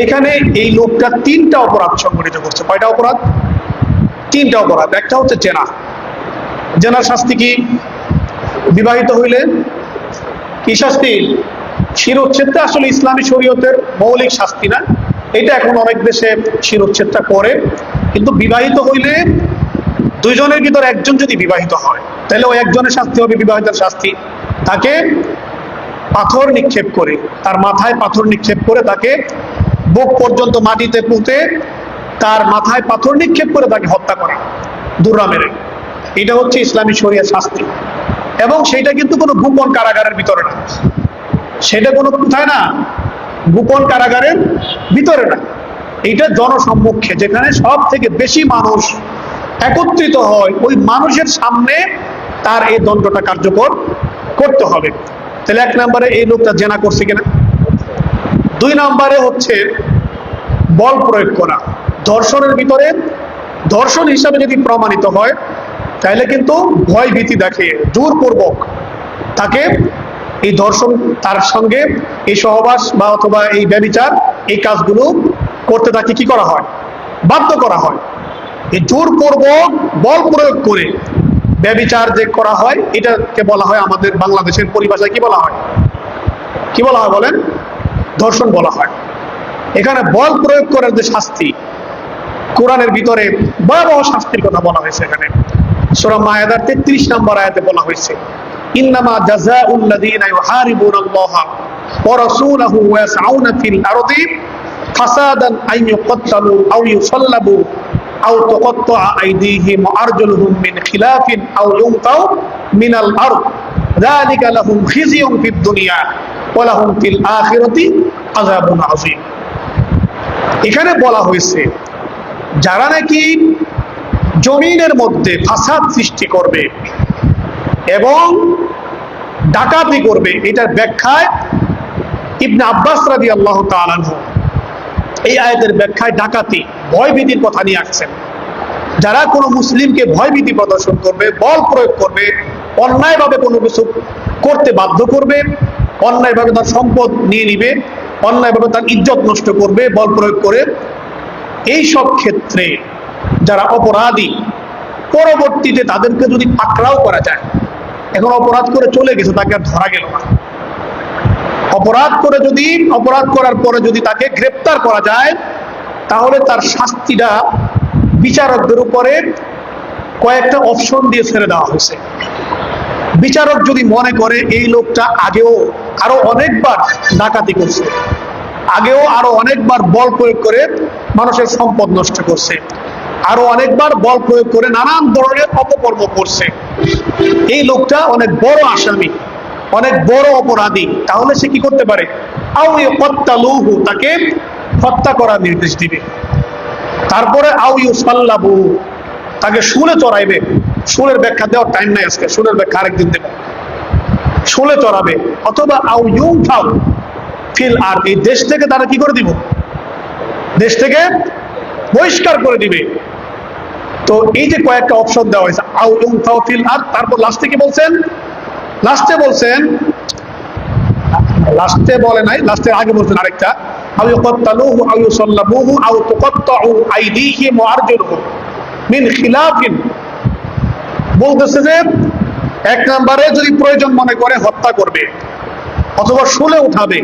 এখানে এই লোকটা তিনটা অপরাধ সংঘটিত করছে। কয়টা অপরাধ? তিনটা অপরাধ। একটা হচ্ছে জেনা। জেনার শাস্তি কি? বিবাহিত হইলে কি শাস্তি? শিরোচ্ছেদটা আসলে ইসলামী শরীয়তের মৌলিক শাস্তি না, এটা এখন অনেক দেশে শিরোচ্ছেদটা করে। কিন্তু বিবাহিত হইলে দুইজনের ভিতর একজন যদি বিবাহিত হয় তাহলে ওই একজনের শাস্তি হবে বিবাহিতের শাস্তি। তাকে পাথর নিক্ষেপ করে, তার মাথায় পাথর নিক্ষেপ করে, তাকে বুক পর্যন্ত মাটিতে পুঁতে তার মাথায় পাথর নিক্ষেপ করে তাকে হত্যা করা, দুর্রা মেরে। এটা হচ্ছে ইসলামী শরিয়া শাস্তি। এবং সেটা কিন্তু কোনো গোপন কারাগারের ভিতরে না, সেটা কোনো কোথায় না, গোপন কারাগারের ভিতরে না, এইটা জনসম্মুখে, যেখানে সব থেকে বেশি মানুষ একত্রিত হয়, ওই মানুষের সামনে তার এই দণ্ডটা কার্যকর করতে হবে। তাহলে এক নম্বরে এই লোকটা জেনা করছে কিনা। দুই নম্বরে হচ্ছে বল প্রয়োগ করা। ধর্ষণের ভিতরে ধর্ষণ হিসাবে যদি প্রমাণিত হয় তাহলে কিন্তু ভয় ভীতি দেখিয়ে জোরপূর্বক তাকে এই ধর্ষণ, তার সঙ্গে এই সহবাস বা অথবা এই ব্যভিচার, এই কাজগুলো করতে তাকে কি করা হয়? বাধ্য করা হয়। এই জোরপূর্বক বল প্রয়োগ করে ব্যভিচার যে করা হয়, এটাকে বলা হয় আমাদের বাংলাদেশের পরিভাষায় কি বলা হয়? কি বলা হয় বলেন? ধর্ষণ বলা হয়। এখানে বল প্রয়োগ করার যে শাস্তি, কোরআনের ভিতরে ভয়াবহ শাস্তির কথা বলা হয়েছে। এখানে সূরা মায়েদার 33 নম্বর আয়াতে বলা হয়েছে, ইন্নামা জাযাউল লাযীনা ইউহারিবুনাল্লাহা ওয়া রাসূলাহু ওয়া ইয়াসআউনা ফিল আরদি ফাসাদান আন ইউকাত্তালু আও ইউসাল্লাবু আও তুকাত্তাআ আইদিহিম ওয়া আরজুলুহুম মিন খিলাফিন আও ইউনফাউ মিনাল আরদ যালিকা লাহুম খিজিয়ুন ফিদ দুনিয়া ওয়া লাহুম ফিল আখিরাতি আযাবুন আযীম। এখানে বলা হয়েছে যারা নাকি জমিনের মধ্যে ফাসাদ সৃষ্টি করবে এবং ডাকাতি করবে, এটার ব্যাখ্যায় ইবনে আব্বাস রাদিয়াল্লাহু তাআলা আনহু এই আয়াতের ব্যাখ্যায় ডাকাতি, ভয়ভীতির কথা নিয়ে আসছেন। যারা কোনো মুসলিমকে ভয়ভীতি প্রদর্শন করবে, বল প্রয়োগ করবে, অন্যায়ভাবে কোনো কিছু করতে বাধ্য করবে, অন্যায়ভাবে তার সম্পদ নিয়ে নিবে, অন্যায়ভাবে তার ইজ্জত নষ্ট করবে বল প্রয়োগ করে, এই সব ক্ষেত্রে যারা অপরাধী, পরবর্তীতে তাদেরকে যদি পাকড়াও করা যায়, এখন অপরাধ করে চলে গেছে, তাকে আর ধরা গেল না, অপরাধ করে যদি, অপরাধ করার পরে যদি তাকে গ্রেপ্তার করা যায়, তাহলে তার শাস্তিটা বিচারকদের উপরে কয়েকটা অপশন দিয়ে ছেড়ে দেওয়া হয়েছে। বিচারক যদি মনে করে এই লোকটা আগেও আরো অনেকবার ডাকাতি করছে, আগেও আরো অনেকবার বল প্রয়োগ করে মানুষের সম্পদ নষ্ট করছে, আরো অনেকবার বল প্রয়োগ করে নানান ধরনের অপকর্ম করছে, এই লোকটা অনেক বড় আসামি, অনেক বড় অপরাধী, তাহলে সে কি করতে পারে? আও ইয়াকতালুহু, তাকে হত্যা করার নির্দেশ দিবে। তারপরে আও ইউসাল্লাবু, তাকে শুলে চড়াইবে। শুলের ব্যাখ্যা দেওয়ার টাইম নাই আজকে, শুলের ব্যাখ্যা আরেকদিন দেব। শুলে চড়াবে, অথবা আও ইউনফাউ ফিল আরদ, এই দেশ থেকে তারা কি করে দিব? দেশ থেকে বহিষ্কার করে দিবে। তো এই যে কয়েকটা অপশন দেওয়া হয়েছে, আও ইউনফাউ ফিল আরদ, তারপর লাস্টে কি বলছেন? লাস্টে বলছেন, লাস্টে বলে নাই, লাস্টের আগে বলছেন আরেকটা, আও ইয়াকতালুহু আও ইউসাল্লাবুহু আও তুকাত্তাউ আইদিহিম ওয়া আরজুলুহুম মিন খিলাফিন। বলতেছে যে এক নম্বরে যদি প্রয়োজন মনে করে হত্যা করবে অথবা শুলে উঠাবে,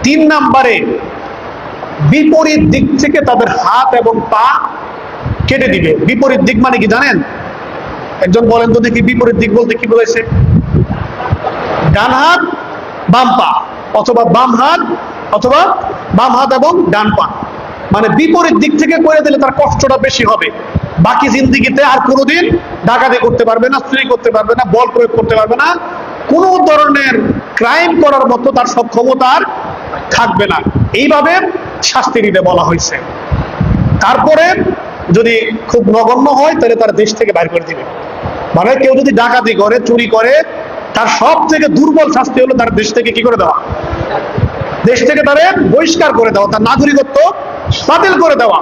তিন নম্বরে বিপরীত দিক থেকে তাদের হাত এবং পা কেটে দিবে। বিপরীত দিক মানে কি জানেন? একজন বলেন তো দেখি, বিপরীত দিক বলতে কি বলেছে? ডান হাত বাম পা, অথবা বাম হাত অথবা বাম হাত এবং ডান পা, মানে বিপরীত দিক থেকে করে দিলে তার কষ্টটা বেশি হবে। বাকি জিন্দিগিতে আর কোনোদিন ডাকাতি করতে পারবে না, চুরি করতে পারবে না, বল প্রয়োগ করতে পারবে না, কোনো ধরনের ক্রাইম করার মতো তার সক্ষমতা আর থাকবে না। এইভাবে শাস্তি দিতে বলা হয়েছে। তারপরে যদি খুব নগণ্য হয় তাহলে তার দেশ থেকে বাইর করে দিবে। মানে কেউ যদি ডাকাতি করে, চুরি করে, তার সব থেকে দুর্বল শাস্তি হলো তার দেশ থেকে কি করে দেওয়া? দেশ থেকে তারে বহিষ্কার করে দেওয়া, তার নাগরিকত্ব বাতিল করে দেওয়া।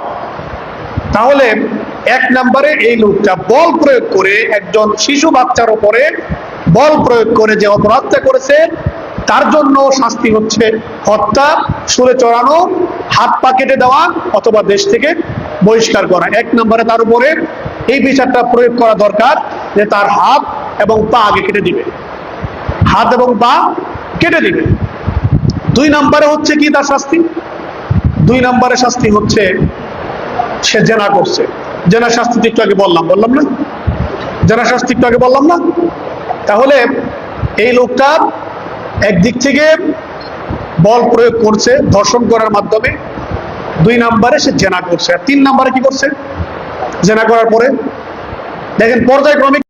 তাহলে এক নম্বরে এই লোকটা বল প্রয়োগ করে, একজন শিশু বাচ্চার উপরে বল প্রয়োগ করে যে অপরাধটা করেছে, তার জন্য শাস্তি হচ্ছে হত্যা, শুলে চড়ানো, হাত পা কেটে দেওয়া অথবা দেশ থেকে বহিষ্কার করা। 1 নম্বরে তার উপরে এই বিচারটা প্রয়োগ করা দরকার যে তার হাত এবং পা আগে কেটে দিবে, হাত এবং পা কেটে দিবে। 2 নম্বরে হচ্ছে কি তার শাস্তি? 2 নম্বরের শাস্তি হচ্ছে সে জেনা করছে। জেনার শাস্তি একটু আগে বললাম না? জেনার শাস্তি একটু আগে বললাম না? তাহলে এই লোকটার একদিক থেকে বল প্রয়োগ করছে ধর্ষণ করার মাধ্যমে, 2 নম্বরে সে জেনা করছে। আর 3 নম্বরে কি করছে? জেনা করার পরে দেখেন পর্যায়ক্রমিক